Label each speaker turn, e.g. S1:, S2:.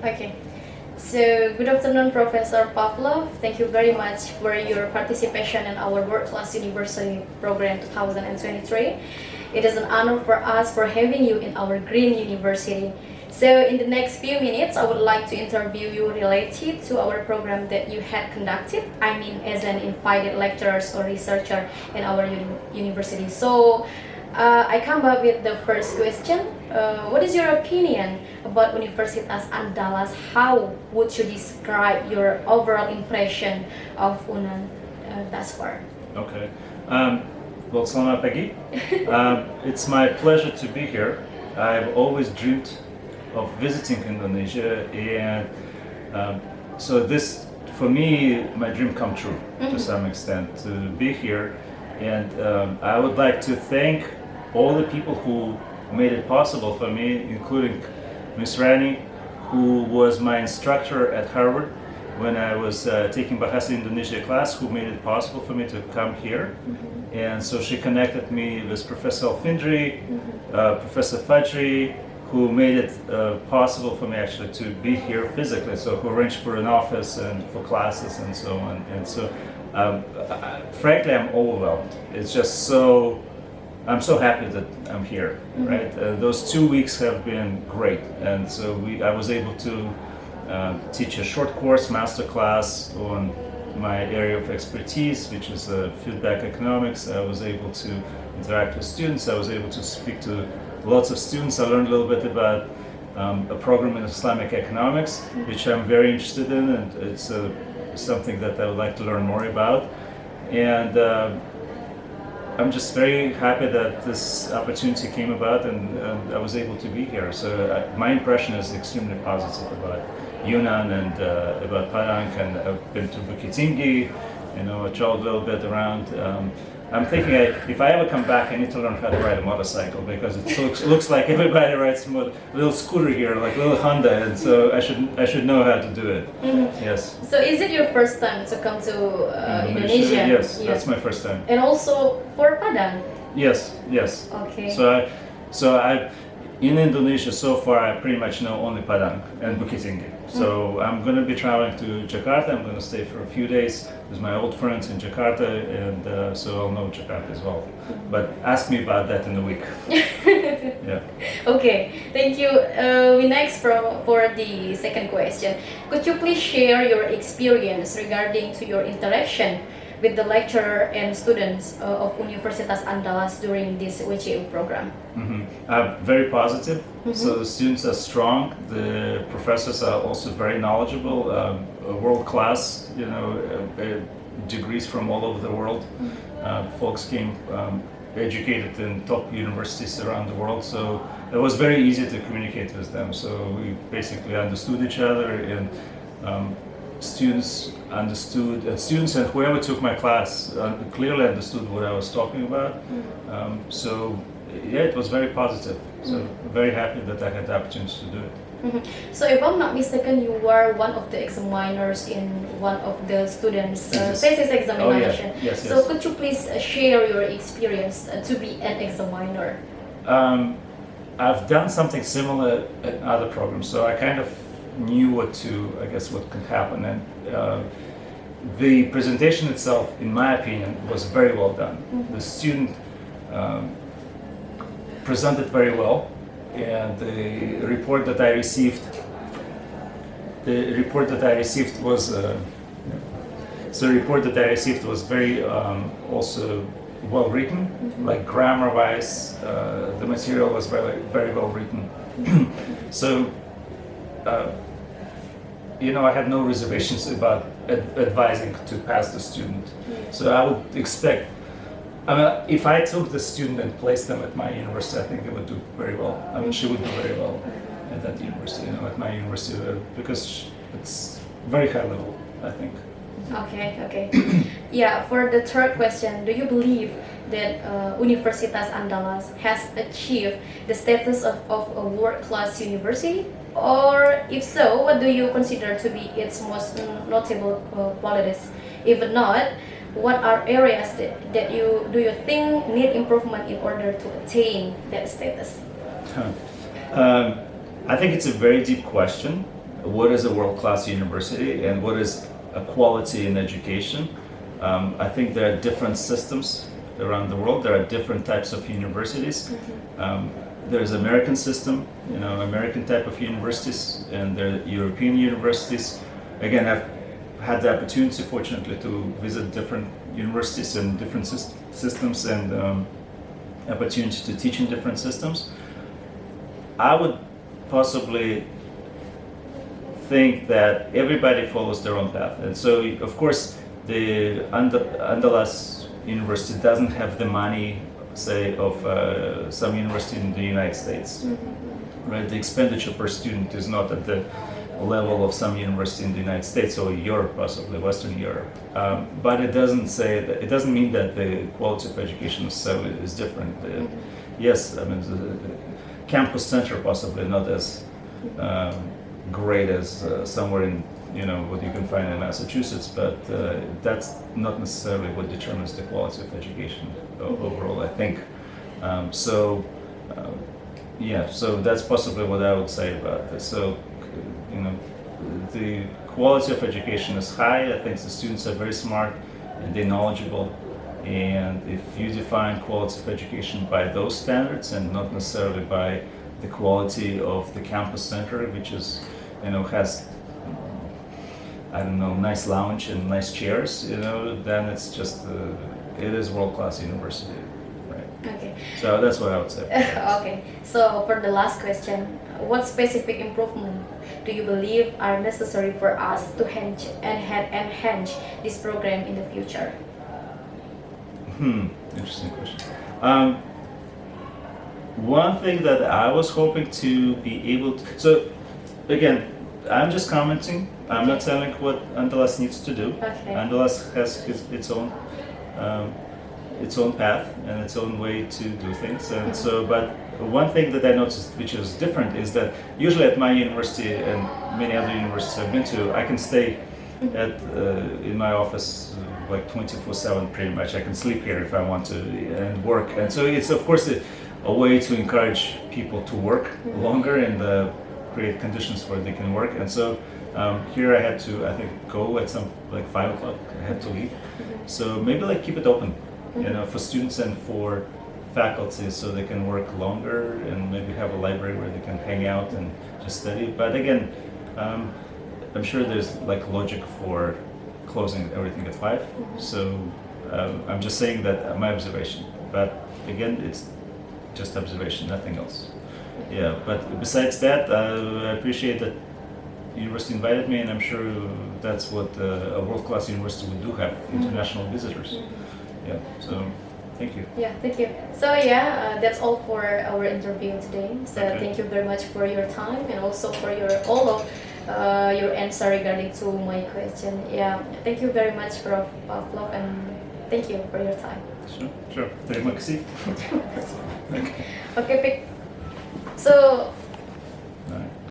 S1: Okay. So, good afternoon, Professor Pavlov. Thank you very much for your participation in our World Class University Program 2023. It is an honor for us for having you in our Green University. So, in the next few minutes, I would like to interview you related to our program that you had conducted. I mean, as an invited lecturer or researcher in our university. So, I come up with the first question. What is your opinion about Universitas Andalas? How would you describe your overall impression of UNAN thus far?
S2: Okay. Well, selamat pagi. It's my pleasure to be here. I've always dreamed of visiting Indonesia, and so this, for me, my dream come true to some extent to be here. And I would like to thank all the people who made it possible for me, including Miss Rani, who was my instructor at Harvard when I was taking Bahasa Indonesia class, who made it possible for me to come here. And so she connected me with Professor Alfindri, Professor Fajri, who made it possible for me actually to be here physically, so who arranged for an office and for classes and so on. And so frankly, I'm overwhelmed. It's just so, I'm so happy that I'm here, right? Those 2 weeks have been great, and so I was able to teach a short course, master class on my area of expertise, which is feedback economics. I was able to interact with students. I was able to speak to lots of students. I learned a little bit about a program in Islamic economics, which I'm very interested in, and it's something that I would like to learn more about. And I'm just very happy that this opportunity came about, and I was able to be here. So my impression is extremely positive about Yunnan and about Padang, and I've been to Bukit Tinggi, you know, I traveled a little bit around. I'm thinking if I ever come back, I need to learn how to ride a motorcycle, because it looks like everybody rides a little scooter here, like little Honda, and so I should know how to do it. Yes.
S1: So is it your first time to come to Indonesia?
S2: Yes, that's my first time.
S1: And also for Padang?
S2: Yes.
S1: Okay.
S2: So I in Indonesia so far I pretty much know only Padang and Bukit Tinggi. So I'm going to be traveling to Jakarta. I'm going to stay for a few days with my old friends in Jakarta, and so I'll know Jakarta as well. But ask me about that in a week. Yeah.
S1: Okay, thank you. We next for the second question. Could you please share your experience regarding to your interaction with the lecturer and students of Universitas Andalas during this WCU program?
S2: Very positive. So the students are strong. The professors are also very knowledgeable, world class. You know, degrees from all over the world. Folks came educated in top universities around the world. So it was very easy to communicate with them. So we basically understood each other, and students understood, and students and whoever took my class clearly understood what I was talking about. So yeah, it was very positive. So very happy that I had the opportunity to do it.
S1: So if I'm not mistaken, you were one of the examiners in one of the students' thesis examination.
S2: Oh, yeah. Yes.
S1: So could you please share your experience to be an examiner?
S2: I've done something similar in other programs, so I kind of knew what could happen, and the presentation itself, in my opinion, was very well done. The student presented very well, and the report that I received was very also well written, like grammar wise. The material was very, very well written. So you know, I had no reservations about advising to pass the student. So I would expect, I mean, if I took the student and placed them at my university, I think they would do very well. I mean, she would do very well at that university, you know, at my university, because it's very high level, I think.
S1: Okay. Yeah, for the third question, do you believe that Universitas Andalas has achieved the status of a world-class university? Or if so, what do you consider to be its most notable qualities? If not, what are areas that you think need improvement in order to attain that status?
S2: I think it's a very deep question. what is a world-class university and what is a quality in education. I think there are different systems around the world. There are different types of universities. There's American system, American type of universities, and there are European universities. Again, I've had the opportunity, fortunately, to visit different universities and different systems, and opportunity to teach in different systems. I would possibly think that everybody follows their own path, and so of course the Andalas University doesn't have the money, say, of some university in the United States. Right? The expenditure per student is not at the level of some university in the United States or Europe, possibly Western Europe. But it doesn't mean that the quality of education necessarily is different. Yes, I mean the campus center possibly not as great as somewhere in what you can find in Massachusetts, but that's not necessarily what determines the quality of education overall, I think. So that's possibly what I would say about this. So, the quality of education is high. I think the students are very smart and they're knowledgeable. And if you define quality of education by those standards and not necessarily by the quality of the campus center, which is, has nice lounge and nice chairs, then it's just, it is world-class university, right?
S1: Okay.
S2: So that's what I would say.
S1: Okay. So for the last question, what specific improvement do you believe are necessary for us to enhance this program in the future?
S2: Interesting question. One thing that I was hoping to be able to, so again, I'm just commenting. I'm not telling what Andalas needs to do.
S1: Okay.
S2: Andalas has its own path and its own way to do things. And so, but one thing that I noticed, which is different, is that usually at my university and many other universities I've been to, I can stay in my office like 24/7 pretty much. I can sleep here if I want to and work. And so it's of course a way to encourage people to work longer and create conditions where they can work. And so here I had to, I think, go at some like 5 o'clock. I had to leave. So maybe keep it open, for students and for faculty, so they can work longer and maybe have a library where they can hang out and just study. But again, I'm sure there's logic for closing everything at 5. So I'm just saying that my observation. But again, it's just observation, nothing else. Yeah, but besides that, I appreciate that the university invited me, and I'm sure that's what a world-class university would do, have international visitors. Yeah, so thank you.
S1: Yeah, thank you. So that's all for our interview today. So
S2: Okay.
S1: Thank you very much for your time and also for all of your answer regarding to my question. Yeah, thank you very much, Prof. Pavlov, and thank you for your time.
S2: Sure. Terima kasih.
S1: Okay, so